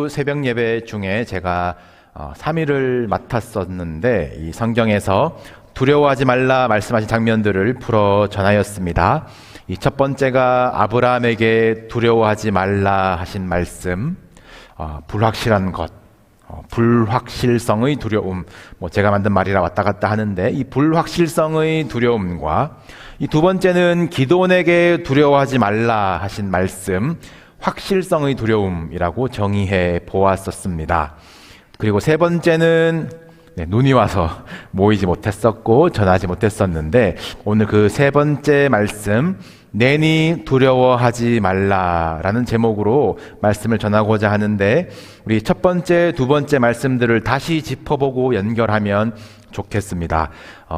주 새벽 예배 중에 제가 3일을 맡았었는데 이 성경에서 두려워하지 말라 말씀하신 장면들을 풀어 전하였습니다. 이 첫 번째가 아브라함에게 두려워하지 말라 하신 말씀, 불확실한 것, 불확실성의 두려움, 제가 만든 말이라 왔다 갔다 하는데 이 불확실성의 두려움과 이 두 번째는 기드온에게 두려워하지 말라 하신 말씀, 확실성의 두려움이라고 정의해 보았었습니다. 그리고 세 번째는 눈이 와서 모이지 못했었고 전하지 못했었는데 오늘 그 세 번째 말씀, 내니 두려워하지 말라라는 제목으로 말씀을 전하고자 하는데 우리 첫 번째, 두 번째 말씀들을 다시 짚어보고 연결하면 좋겠습니다.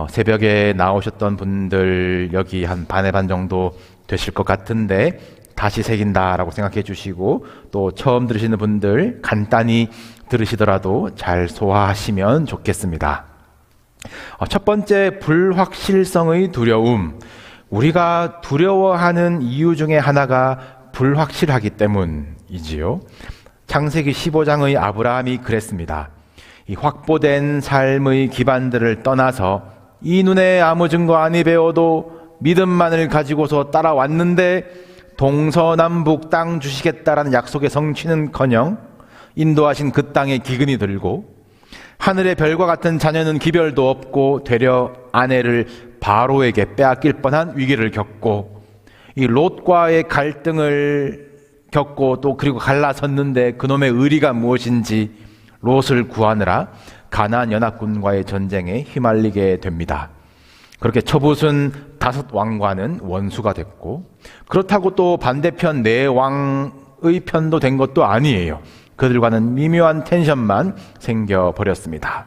새벽에 나오셨던 분들 여기 한 반의 반 정도 되실 것 같은데 다시 새긴다라고 생각해 주시고 또 처음 들으시는 분들 간단히 들으시더라도 잘 소화하시면 좋겠습니다. 첫 번째, 불확실성의 두려움. 우리가 두려워하는 이유 중에 하나가 불확실하기 때문이지요. 창세기 15장의 아브라함이 그랬습니다. 이 확보된 삶의 기반들을 떠나서 이 눈에 아무 증거 아니 배워도 믿음만을 가지고서 따라왔는데 동서남북 땅 주시겠다라는 약속의 성취는커녕 인도하신 그 땅에 기근이 들고 하늘의 별과 같은 자녀는 기별도 없고 되려 아내를 바로에게 빼앗길 뻔한 위기를 겪고 이 롯과의 갈등을 겪고 또 그리고 갈라섰는데 그놈의 의리가 무엇인지 롯을 구하느라 가나안 연합군과의 전쟁에 휘말리게 됩니다. 그렇게 처붓은 5 왕과는 원수가 됐고 그렇다고 또 반대편 4 왕의 편도 된 것도 아니에요. 그들과는 미묘한 텐션만 생겨버렸습니다.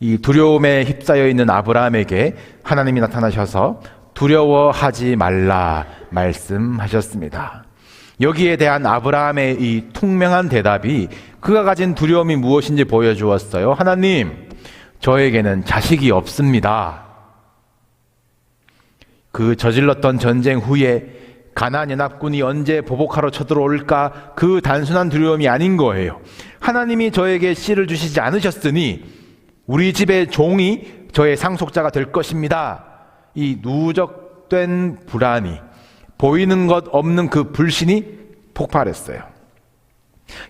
이 두려움에 휩싸여 있는 아브라함에게 하나님이 나타나셔서 두려워하지 말라 말씀하셨습니다. 여기에 대한 아브라함의 이 퉁명한 대답이 그가 가진 두려움이 무엇인지 보여주었어요. 하나님, 저에게는 자식이 없습니다. 그 저질렀던 전쟁 후에 가나안 연합군이 언제 보복하러 쳐들어올까 그 단순한 두려움이 아닌 거예요. 하나님이 저에게 씨를 주시지 않으셨으니 우리 집의 종이 저의 상속자가 될 것입니다. 이 누적된 불안이, 보이는 것 없는 그 불신이 폭발했어요.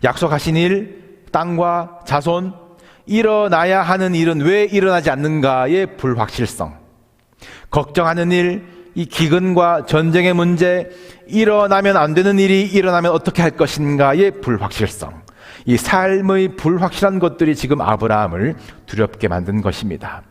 약속하신 일, 땅과 자손, 일어나야 하는 일은 왜 일어나지 않는가의 불확실성, 걱정하는 일, 이 기근과 전쟁의 문제, 일어나면 안 되는 일이 일어나면 어떻게 할 것인가의 불확실성, 이 삶의 불확실한 것들이 지금 아브라함을 두렵게 만든 것입니다.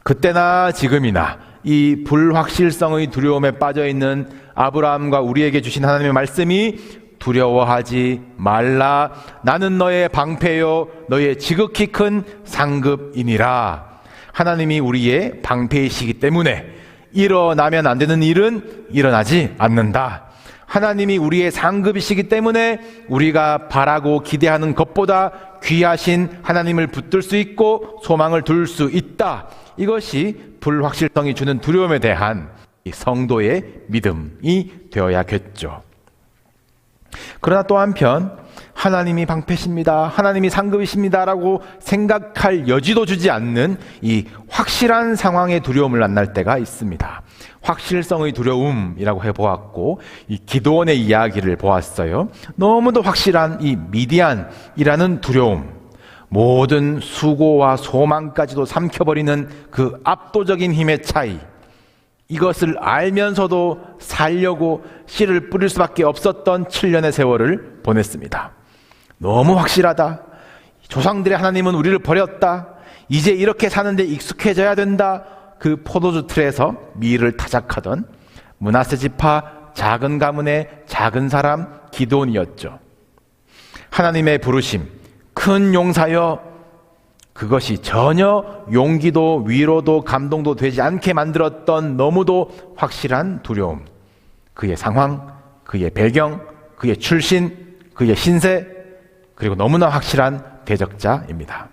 그때나 지금이나 이 불확실성의 두려움에 빠져있는 아브라함과 우리에게 주신 하나님의 말씀이 두려워하지 말라, 나는 너의 방패요 너의 지극히 큰 상급이니라. 하나님이 우리의 방패이시기 때문에 일어나면 안 되는 일은 일어나지 않는다. 하나님이 우리의 상급이시기 때문에 우리가 바라고 기대하는 것보다 귀하신 하나님을 붙들 수 있고 소망을 둘 수 있다. 이것이 불확실성이 주는 두려움에 대한 성도의 믿음이 되어야겠죠. 그러나 또 한편 하나님이 방패십니다, 하나님이 상급이십니다 라고 생각할 여지도 주지 않는 이 확실한 상황의 두려움을 만날 때가 있습니다. 확실성의 두려움이라고 해보았고 이 기드온의 이야기를 보았어요. 너무도 확실한 이 미디안이라는 두려움, 모든 수고와 소망까지도 삼켜버리는 그 압도적인 힘의 차이, 이것을 알면서도 살려고 씨를 뿌릴 수밖에 없었던 7년의 세월을 보냈습니다. 너무 확실하다. 조상들의 하나님은 우리를 버렸다. 이제 이렇게 사는데 익숙해져야 된다. 그 포도주 틀에서 미를 타작하던 므낫세 지파 작은 가문의 작은 사람 기드온이었죠. 하나님의 부르심, 큰 용사여, 그것이 전혀 용기도 위로도 감동도 되지 않게 만들었던 너무도 확실한 두려움, 그의 상황, 그의 배경, 그의 출신, 그의 신세, 그리고 너무나 확실한 대적자입니다.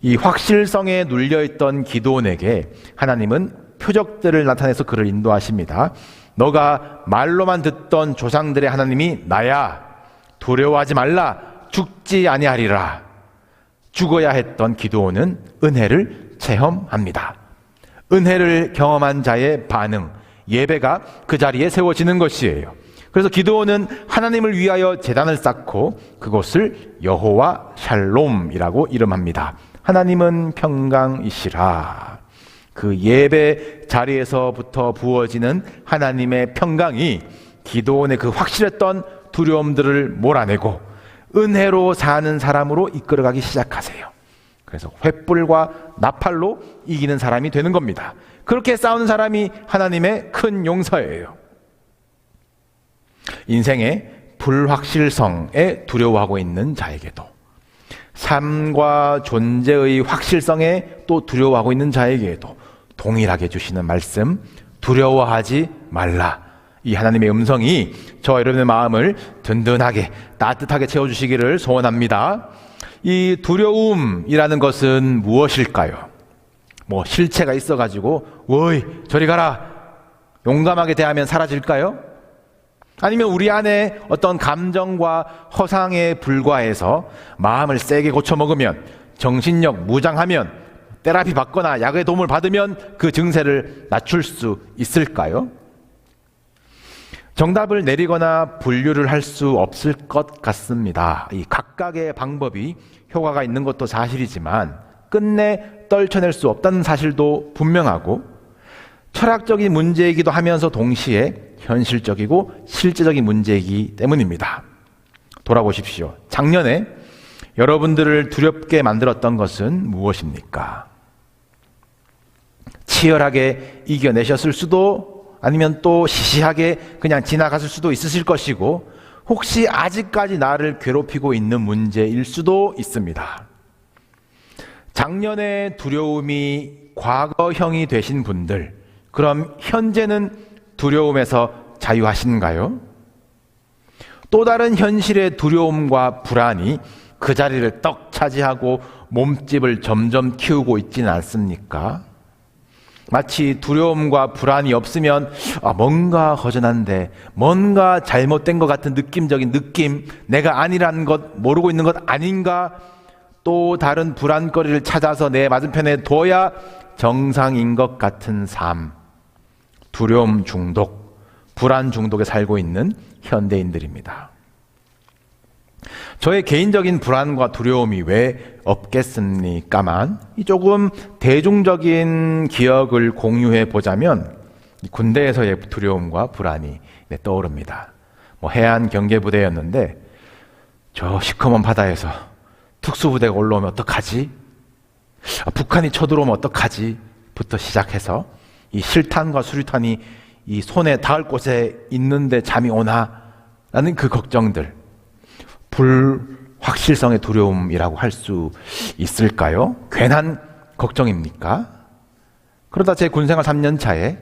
이 확실성에 눌려있던 기드온에게 하나님은 표적들을 나타내서 그를 인도하십니다. 너가 말로만 듣던 조상들의 하나님이 나야, 두려워하지 말라, 죽지 아니하리라. 죽어야 했던 기드온은 은혜를 체험합니다. 은혜를 경험한 자의 반응, 예배가 그 자리에 세워지는 것이에요. 그래서 기드온은 하나님을 위하여 제단을 쌓고 그곳을 여호와 샬롬이라고 이름합니다. 하나님은 평강이시라. 그 예배 자리에서부터 부어지는 하나님의 평강이 기드온의 그 확실했던 두려움들을 몰아내고 은혜로 사는 사람으로 이끌어가기 시작하세요. 그래서 횃불과 나팔로 이기는 사람이 되는 겁니다. 그렇게 싸우는 사람이 하나님의 큰 용서예요. 인생의 불확실성에 두려워하고 있는 자에게도, 삶과 존재의 확실성에 또 두려워하고 있는 자에게도 동일하게 주시는 말씀, 두려워하지 말라. 이 하나님의 음성이 저와 여러분의 마음을 든든하게 따뜻하게 채워주시기를 소원합니다. 이 두려움이라는 것은 무엇일까요? 뭐 실체가 있어가지고 어이 저리 가라 용감하게 대하면 사라질까요? 아니면 우리 안에 어떤 감정과 허상에 불과해서 마음을 세게 고쳐먹으면, 정신력 무장하면, 테라피 받거나 약의 도움을 받으면 그 증세를 낮출 수 있을까요? 정답을 내리거나 분류를 할 수 없을 것 같습니다. 이 각각의 방법이 효과가 있는 것도 사실이지만 끝내 떨쳐낼 수 없다는 사실도 분명하고, 철학적인 문제이기도 하면서 동시에 현실적이고 실제적인 문제이기 때문입니다. 돌아보십시오. 작년에 여러분들을 두렵게 만들었던 것은 무엇입니까? 치열하게 이겨내셨을 수도, 아니면 또 시시하게 그냥 지나갔을 수도 있으실 것이고, 혹시 아직까지 나를 괴롭히고 있는 문제일 수도 있습니다. 작년의 두려움이 과거형이 되신 분들, 그럼 현재는 두려움에서 자유하신가요? 또 다른 현실의 두려움과 불안이 그 자리를 떡 차지하고 몸집을 점점 키우고 있지는 않습니까? 마치 두려움과 불안이 없으면 뭔가 허전한데, 뭔가 잘못된 것 같은 느낌적인 느낌, 내가 아니라는 것, 모르고 있는 것 아닌가, 또 다른 불안거리를 찾아서 내 맞은편에 둬야 정상인 것 같은 삶, 두려움 중독, 불안 중독에 살고 있는 현대인들입니다. 저의 개인적인 불안과 두려움이 왜 없겠습니까만, 조금 대중적인 기억을 공유해 보자면 군대에서의 두려움과 불안이 떠오릅니다. 해안 경계부대였는데 저 시커먼 바다에서 특수부대가 올라오면 어떡하지? 북한이 쳐들어오면 어떡하지? 부터 시작해서 이 실탄과 수류탄이 이 손에 닿을 곳에 있는데 잠이 오나? 라는 그 걱정들, 불확실성의 두려움이라고 할 수 있을까요? 괜한 걱정입니까? 그러다 제 군생활 3년 차에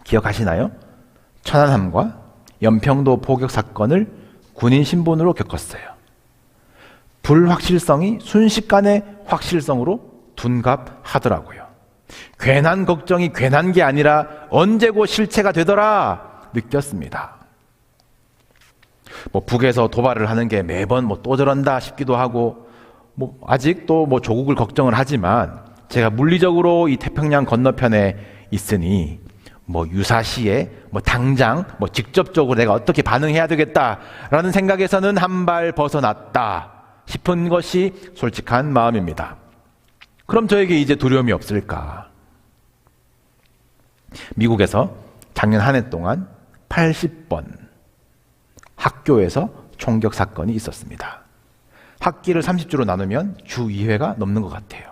기억하시나요? 천안함과 연평도 포격 사건을 군인 신분으로 겪었어요. 불확실성이 순식간에 확실성으로 둔갑하더라고요. 괜한 걱정이 괜한 게 아니라 언제고 실체가 되더라 느꼈습니다. 북에서 도발을 하는 게 매번 또 저런다 싶기도 하고, 아직도 조국을 걱정을 하지만 제가 물리적으로 이 태평양 건너편에 있으니 유사시에 당장 직접적으로 내가 어떻게 반응해야 되겠다라는 생각에서는 한 발 벗어났다 싶은 것이 솔직한 마음입니다. 그럼 저에게 이제 두려움이 없을까? 미국에서 작년 한 해 동안 80번 학교에서 총격 사건이 있었습니다. 학기를 30주로 나누면 주 2회가 넘는 것 같아요.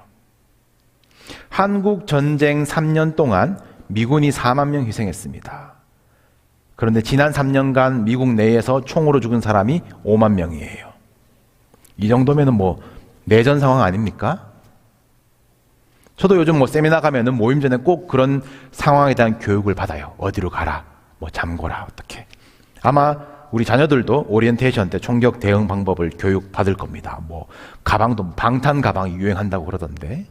한국 전쟁 3년 동안 미군이 4만 명 희생했습니다. 그런데 지난 3년간 미국 내에서 총으로 죽은 사람이 5만 명이에요. 이 정도면은 내전 상황 아닙니까? 저도 요즘 세미나 가면은 모임 전에 꼭 그런 상황에 대한 교육을 받아요. 어디로 가라, 잠궈라, 어떻게. 아마 우리 자녀들도 오리엔테이션 때 총격 대응 방법을 교육 받을 겁니다. 가방도 방탄 가방이 유행한다고 그러던데.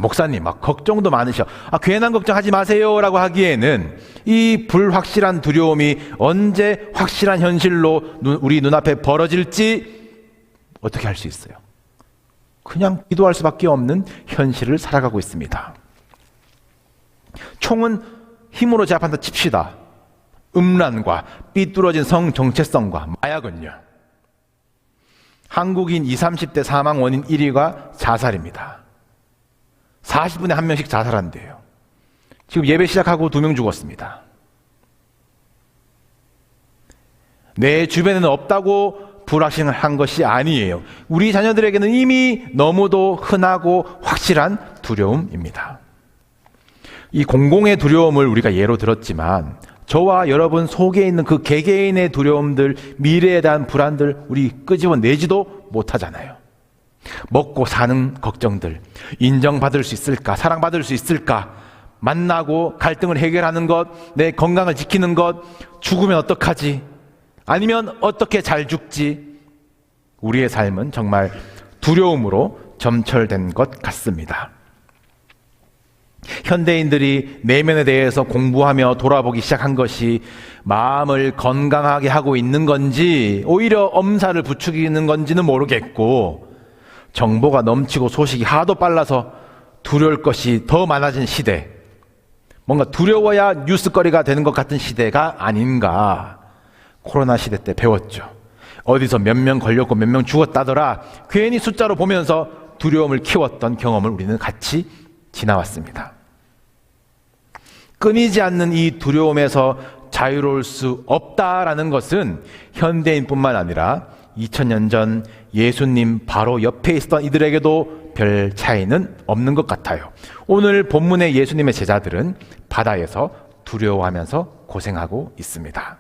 목사님, 걱정도 많으셔. 괜한 걱정하지 마세요. 라고 하기에는 이 불확실한 두려움이 언제 확실한 현실로 우리 눈앞에 벌어질지 어떻게 할 수 있어요? 그냥 기도할 수밖에 없는 현실을 살아가고 있습니다. 총은 힘으로 제압한다 칩시다. 음란과 삐뚤어진 성 정체성과 마약은요. 한국인 20, 30대 사망 원인 1위가 자살입니다. 40분에 1명씩 자살한대요. 지금 예배 시작하고 2명 죽었습니다. 내 주변에는 없다고 불확실한 것이 아니에요. 우리 자녀들에게는 이미 너무도 흔하고 확실한 두려움입니다. 이 공공의 두려움을 우리가 예로 들었지만 저와 여러분 속에 있는 그 개개인의 두려움들, 미래에 대한 불안들 우리 끄집어내지도 못하잖아요. 먹고 사는 걱정들, 인정받을 수 있을까, 사랑받을 수 있을까, 만나고 갈등을 해결하는 것, 내 건강을 지키는 것, 죽으면 어떡하지, 아니면 어떻게 잘 죽지. 우리의 삶은 정말 두려움으로 점철된 것 같습니다. 현대인들이 내면에 대해서 공부하며 돌아보기 시작한 것이 마음을 건강하게 하고 있는 건지 오히려 엄살을 부추기는 건지는 모르겠고, 정보가 넘치고 소식이 하도 빨라서 두려울 것이 더 많아진 시대, 뭔가 두려워야 뉴스거리가 되는 것 같은 시대가 아닌가. 코로나 시대 때 배웠죠. 어디서 몇 명 걸렸고 몇 명 죽었다더라. 괜히 숫자로 보면서 두려움을 키웠던 경험을 우리는 같이 지나왔습니다. 끊이지 않는 이 두려움에서 자유로울 수 없다라는 것은 현대인뿐만 아니라 2000년 전 예수님 바로 옆에 있었던 이들에게도 별 차이는 없는 것 같아요. 오늘 본문의 예수님의 제자들은 바다에서 두려워하면서 고생하고 있습니다.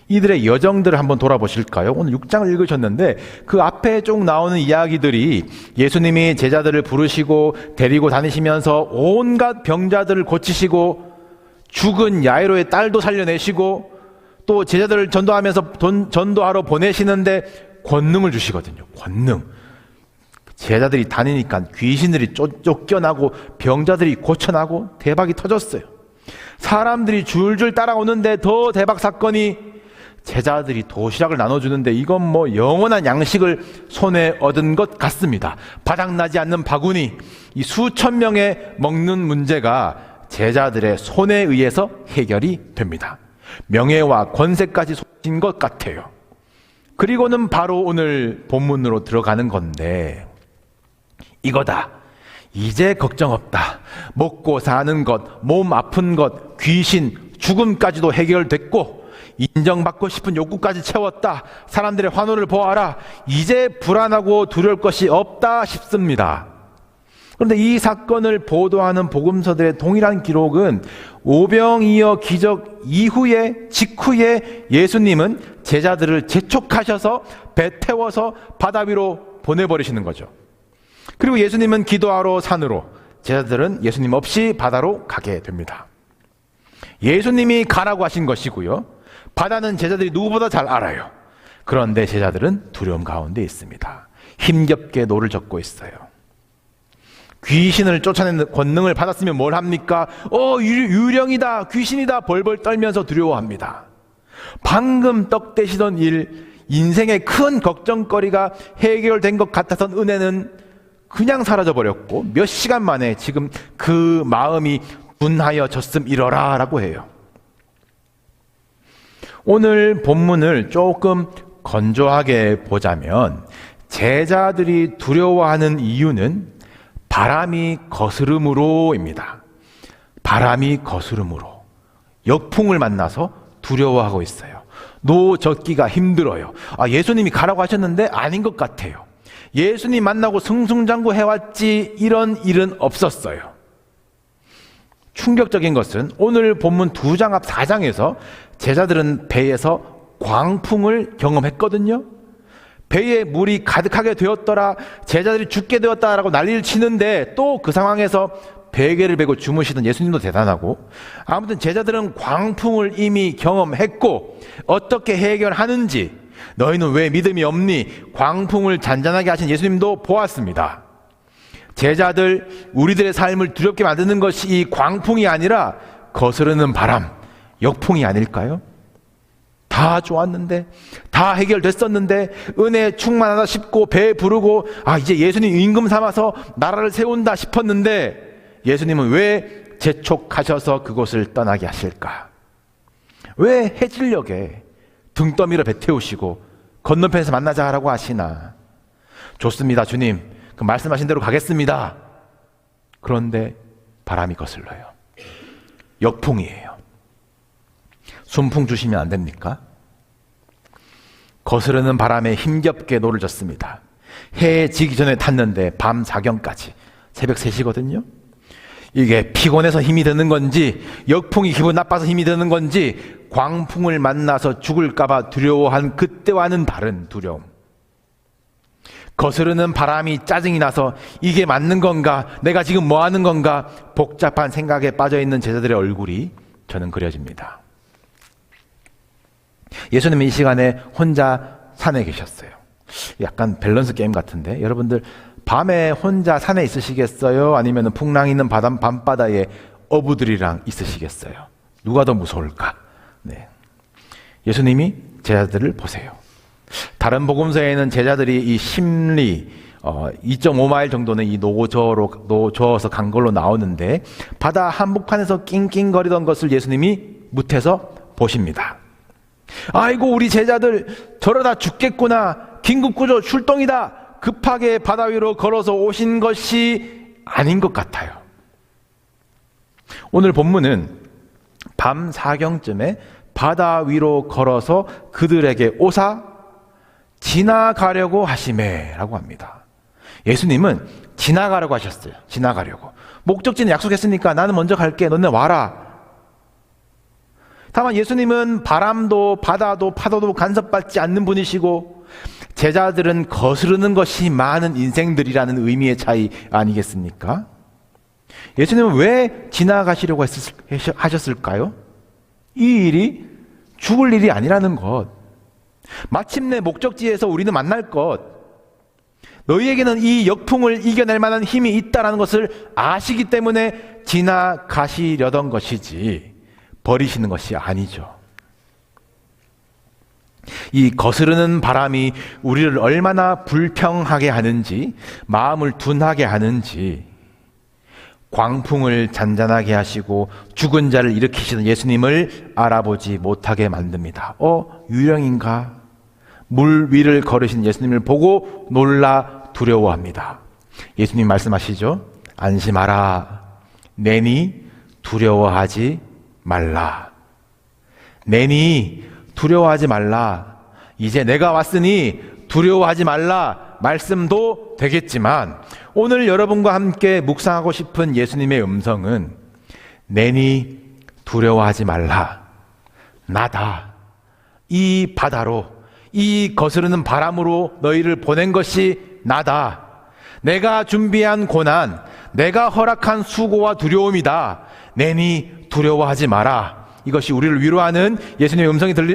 이들의 여정들을 한번 돌아보실까요? 오늘 6장을 읽으셨는데 그 앞에 쭉 나오는 이야기들이 예수님이 제자들을 부르시고 데리고 다니시면서 온갖 병자들을 고치시고 죽은 야이로의 딸도 살려내시고 또 제자들을 전도하러 보내시는데 권능을 주시거든요. 권능. 제자들이 다니니까 귀신들이 쫓겨나고 병자들이 고쳐나고 대박이 터졌어요. 사람들이 줄줄 따라오는데 더 대박 사건이, 제자들이 도시락을 나눠주는데 이건 뭐 영원한 양식을 손에 얻은 것 같습니다. 바닥나지 않는 바구니, 이 수천 명의 먹는 문제가 제자들의 손에 의해서 해결이 됩니다. 명예와 권세까지 쏟아진 것 같아요. 그리고는 바로 오늘 본문으로 들어가는 건데, 이거다. 이제 걱정 없다. 먹고 사는 것, 몸 아픈 것, 귀신, 죽음까지도 해결됐고 인정받고 싶은 욕구까지 채웠다. 사람들의 환호를 보아라. 이제 불안하고 두려울 것이 없다 싶습니다. 그런데 이 사건을 보도하는 복음서들의 동일한 기록은 오병이어 기적 직후에 예수님은 제자들을 재촉하셔서 배 태워서 바다 위로 보내버리시는 거죠. 그리고 예수님은 기도하러 산으로, 제자들은 예수님 없이 바다로 가게 됩니다. 예수님이 가라고 하신 것이고요. 바다는 제자들이 누구보다 잘 알아요. 그런데 제자들은 두려움 가운데 있습니다. 힘겹게 노를 젓고 있어요. 귀신을 쫓아내는 권능을 받았으면 뭘 합니까? 유령이다, 귀신이다 벌벌 떨면서 두려워합니다. 방금 떡 떼시던 일, 인생의 큰 걱정거리가 해결된 것 같아선 은혜는 그냥 사라져버렸고 몇 시간 만에 지금 그 마음이 분하여 졌음 이러라 라고 해요. 오늘 본문을 조금 건조하게 보자면 제자들이 두려워하는 이유는 바람이 거스름으로입니다. 바람이 거스름으로 역풍을 만나서 두려워하고 있어요. 노 젓기가 힘들어요. 예수님이 가라고 하셨는데 아닌 것 같아요. 예수님 만나고 승승장구 해왔지 이런 일은 없었어요. 충격적인 것은 오늘 본문 2장 앞 4장에서 제자들은 배에서 광풍을 경험했거든요. 배에 물이 가득하게 되었더라, 제자들이 죽게 되었다라고 난리를 치는데 또 그 상황에서 베개를 베고 주무시던 예수님도 대단하고, 아무튼 제자들은 광풍을 이미 경험했고 어떻게 해결하는지, 너희는 왜 믿음이 없니? 광풍을 잔잔하게 하신 예수님도 보았습니다. 제자들, 우리들의 삶을 두렵게 만드는 것이 이 광풍이 아니라 거스르는 바람, 역풍이 아닐까요? 다 좋았는데, 다 해결됐었는데, 은혜 충만하다 싶고 배 부르고 이제 예수님 임금 삼아서 나라를 세운다 싶었는데, 예수님은 왜 재촉하셔서 그곳을 떠나게 하실까? 왜 해질녘에 등 떠밀어 배 태우시고 건너편에서 만나자 하라고 하시나? 좋습니다, 주님. 그 말씀하신 대로 가겠습니다. 그런데 바람이 거슬러요. 역풍이에요. 순풍 주시면 안 됩니까? 거스르는 바람에 힘겹게 노를 졌습니다. 해 지기 전에 탔는데 밤 사경까지, 새벽 3시거든요. 이게 피곤해서 힘이 드는 건지, 역풍이 기분 나빠서 힘이 드는 건지, 광풍을 만나서 죽을까봐 두려워한 그때와는 다른 두려움. 거스르는 바람이 짜증이 나서 이게 맞는 건가? 내가 지금 뭐 하는 건가? 복잡한 생각에 빠져있는 제자들의 얼굴이 저는 그려집니다. 예수님은 이 시간에 혼자 산에 계셨어요. 약간 밸런스 게임 같은데, 여러분들 밤에 혼자 산에 있으시겠어요? 아니면 풍랑 있는 밤바다에 어부들이랑 있으시겠어요? 누가 더 무서울까? 네. 예수님이 제자들을 보세요. 다른 복음서에는 제자들이 이 심리 2.5마일 정도는 이 노저어서 간 걸로 나오는데, 바다 한복판에서 낑낑거리던 것을 예수님이 뭇해서 보십니다. 아이고, 우리 제자들 저러다 죽겠구나, 긴급구조 출동이다, 급하게 바다 위로 걸어서 오신 것이 아닌 것 같아요. 오늘 본문은 밤 사경쯤에 바다 위로 걸어서 그들에게 오사 지나가려고 하시매 라고 합니다. 예수님은 지나가려고 하셨어요. 지나가려고. 목적지는 약속했으니까 나는 먼저 갈게, 너네 와라. 다만 예수님은 바람도 바다도 파도도 간섭받지 않는 분이시고, 제자들은 거스르는 것이 많은 인생들이라는 의미의 차이 아니겠습니까? 예수님은 왜 지나가시려고 하셨을까요? 이 일이 죽을 일이 아니라는 것, 마침내 목적지에서 우리는 만날 것, 너희에게는 이 역풍을 이겨낼 만한 힘이 있다는 것을 아시기 때문에 지나가시려던 것이지 버리시는 것이 아니죠. 이 거스르는 바람이 우리를 얼마나 불평하게 하는지, 마음을 둔하게 하는지, 광풍을 잔잔하게 하시고 죽은 자를 일으키시는 예수님을 알아보지 못하게 만듭니다. 유령인가? 물 위를 걸으신 예수님을 보고 놀라 두려워합니다. 예수님 말씀하시죠. 안심하라. 내니 두려워하지 말라. 내니 두려워하지 말라. 이제 내가 왔으니 두려워하지 말라 말씀도 되겠지만, 오늘 여러분과 함께 묵상하고 싶은 예수님의 음성은 내니 두려워하지 말라. 나다. 이 바다로, 이 거스르는 바람으로 너희를 보낸 것이 나다. 내가 준비한 고난, 내가 허락한 수고와 두려움이다. 내니 두려워하지 마라. 이것이 우리를 위로하는 예수님의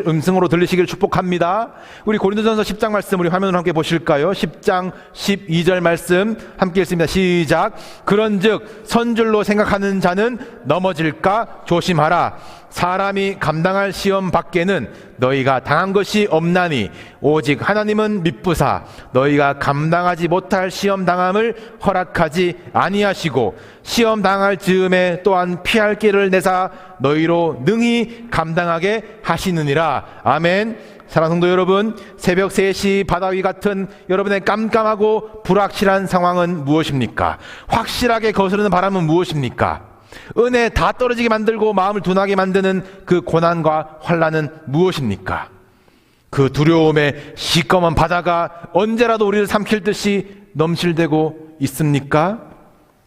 음성으로 들리시길 축복합니다. 우리 고린도전서 10장 말씀 우리 화면으로 함께 보실까요? 10장 12절 말씀 함께 읽습니다. 시작. 그런즉 선줄로 생각하는 자는 넘어질까 조심하라. 사람이 감당할 시험 밖에는 너희가 당한 것이 없나니 오직 하나님은 미쁘사 너희가 감당하지 못할 시험 당함을 허락하지 아니하시고 시험 당할 즈음에 또한 피할 길을 내사 너희로 능히 감당하게 하시느니라. 아멘. 사랑하는 성도 여러분, 새벽 3시 바다 위 같은 여러분의 깜깜하고 불확실한 상황은 무엇입니까? 확실하게 거스르는 바람은 무엇입니까? 은혜 다 떨어지게 만들고 마음을 둔하게 만드는 그 고난과 환난은 무엇입니까? 그 두려움에 시꺼먼 바다가 언제라도 우리를 삼킬 듯이 넘실대고 있습니까?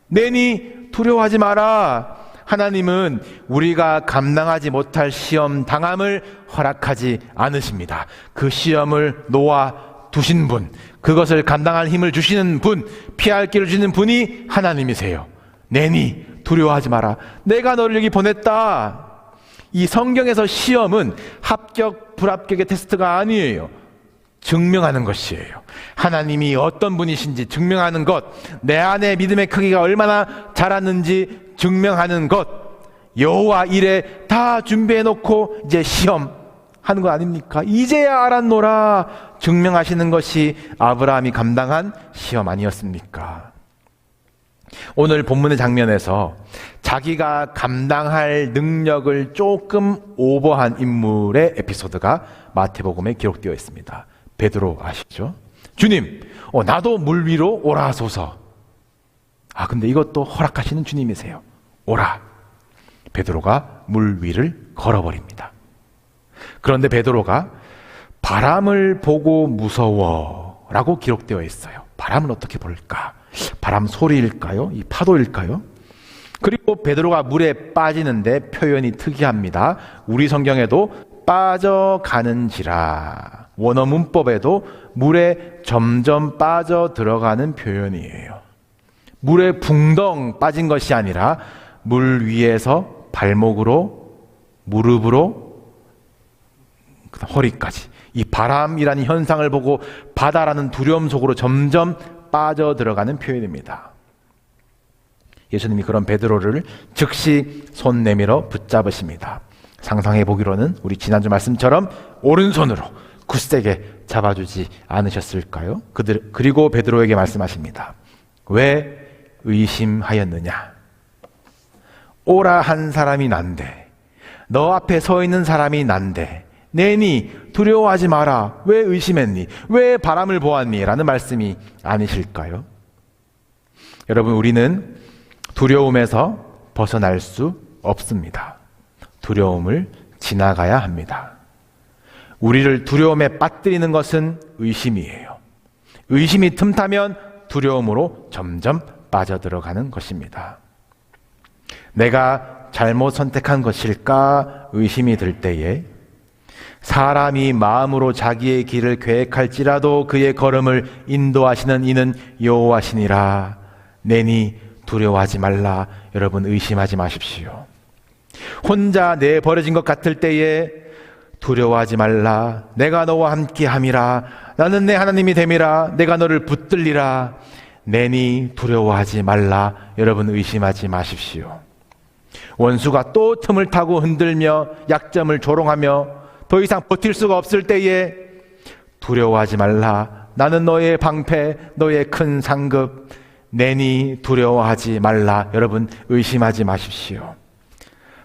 내니 두려워하지 마라. 하나님은 우리가 감당하지 못할 시험 당함을 허락하지 않으십니다. 그 시험을 놓아 두신 분, 그것을 감당할 힘을 주시는 분, 피할 길을 주시는 분이 하나님이세요. 내니 두려워하지 마라. 내가 너를 여기 보냈다. 이 성경에서 시험은 합격, 불합격의 테스트가 아니에요. 증명하는 것이에요. 하나님이 어떤 분이신지 증명하는 것, 내 안에 믿음의 크기가 얼마나 자랐는지 증명하는 것, 여호와 이래 다 준비해 놓고 이제 시험하는 거 아닙니까? 이제야 알았노라 증명하시는 것이 아브라함이 감당한 시험 아니었습니까? 오늘 본문의 장면에서 자기가 감당할 능력을 조금 오버한 인물의 에피소드가 마태복음에 기록되어 있습니다. 베드로 아시죠? 주님, 나도 물 위로 오라 하소서. 근데 이것도 허락하시는 주님이세요. 오라. 베드로가 물 위를 걸어버립니다. 그런데 베드로가 바람을 보고 무서워 라고 기록되어 있어요. 바람은 어떻게 볼까? 바람 소리일까요? 이 파도일까요? 그리고 베드로가 물에 빠지는데 표현이 특이합니다. 우리 성경에도 빠져가는지라, 원어 문법에도 물에 점점 빠져 들어가는 표현이에요. 물에 붕덩 빠진 것이 아니라 물 위에서 발목으로, 무릎으로, 허리까지 이 바람이라는 현상을 보고 바다라는 두려움 속으로 점점 빠져 들어가는 표현입니다. 예수님이 그런 베드로를 즉시 손 내밀어 붙잡으십니다. 상상해 보기로는 우리 지난주 말씀처럼 오른손으로 굳세게 잡아주지 않으셨을까요? 그리고 베드로에게 말씀하십니다. 왜 의심하였느냐? 오라 한 사람이 난데, 너 앞에 서 있는 사람이 난데, 내니 두려워하지 마라. 왜 의심했니? 왜 바람을 보았니? 라는 말씀이 아니실까요? 여러분, 우리는 두려움에서 벗어날 수 없습니다. 두려움을 지나가야 합니다. 우리를 두려움에 빠뜨리는 것은 의심이에요. 의심이 틈타면 두려움으로 점점 빠져들어가는 것입니다. 내가 잘못 선택한 것일까 의심이 들 때에 사람이 마음으로 자기의 길을 계획할지라도 그의 걸음을 인도하시는 이는 여호와시니라. 내니 두려워하지 말라. 여러분, 의심하지 마십시오. 혼자 내버려진 것 같을 때에 두려워하지 말라. 내가 너와 함께함이라. 나는 내 하나님이 됨이라. 내가 너를 붙들리라. 내니 두려워하지 말라. 여러분, 의심하지 마십시오. 원수가 또 틈을 타고 흔들며 약점을 조롱하며 더 이상 버틸 수가 없을 때에 두려워하지 말라. 나는 너의 방패, 너의 큰 상급. 내니 두려워하지 말라. 여러분, 의심하지 마십시오.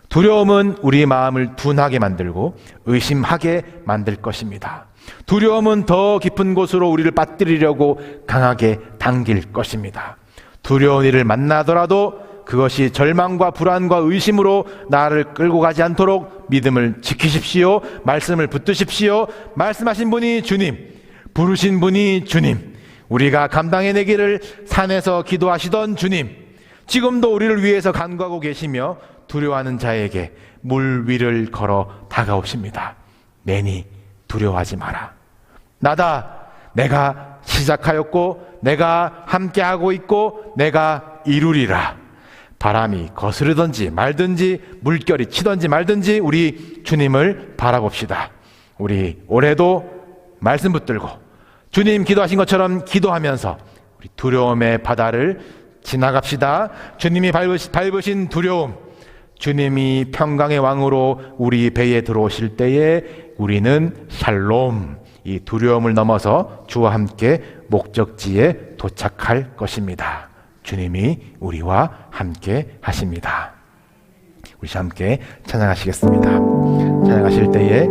두려움은 우리 마음을 둔하게 만들고 의심하게 만들 것입니다. 두려움은 더 깊은 곳으로 우리를 빠뜨리려고 강하게 당길 것입니다. 두려운 일을 만나더라도 그것이 절망과 불안과 의심으로 나를 끌고 가지 않도록 믿음을 지키십시오. 말씀을 붙드십시오. 말씀하신 분이 주님, 부르신 분이 주님, 우리가 감당해내기를 산에서 기도하시던 주님, 지금도 우리를 위해서 간구하고 계시며 두려워하는 자에게 물 위를 걸어 다가오십니다. 내니 두려워하지 마라. 나다. 내가 시작하였고 내가 함께하고 있고 내가 이루리라. 바람이 거스르든지 말든지 물결이 치든지 말든지 우리 주님을 바라봅시다. 우리 올해도 말씀 붙들고 주님 기도하신 것처럼 기도하면서 우리 두려움의 바다를 지나갑시다. 주님이 밟으신 두려움, 주님이 평강의 왕으로 우리 배에 들어오실 때에 우리는 샬롬, 이 두려움을 넘어서 주와 함께 목적지에 도착할 것입니다. 주님이 우리와 함께 하십니다. 우리 함께 찬양하시겠습니다. 찬양하실 때에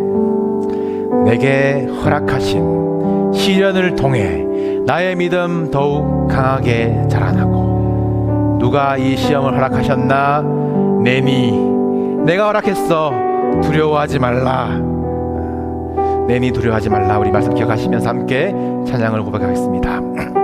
내게 허락하신 시련을 통해 나의 믿음 더욱 강하게 자라나고, 누가 이 시험을 허락하셨나? 내니 내가 허락했어. 두려워하지 말라. 내니 두려워하지 말라. 우리 말씀 기억하시면서 함께 찬양을 고백하겠습니다.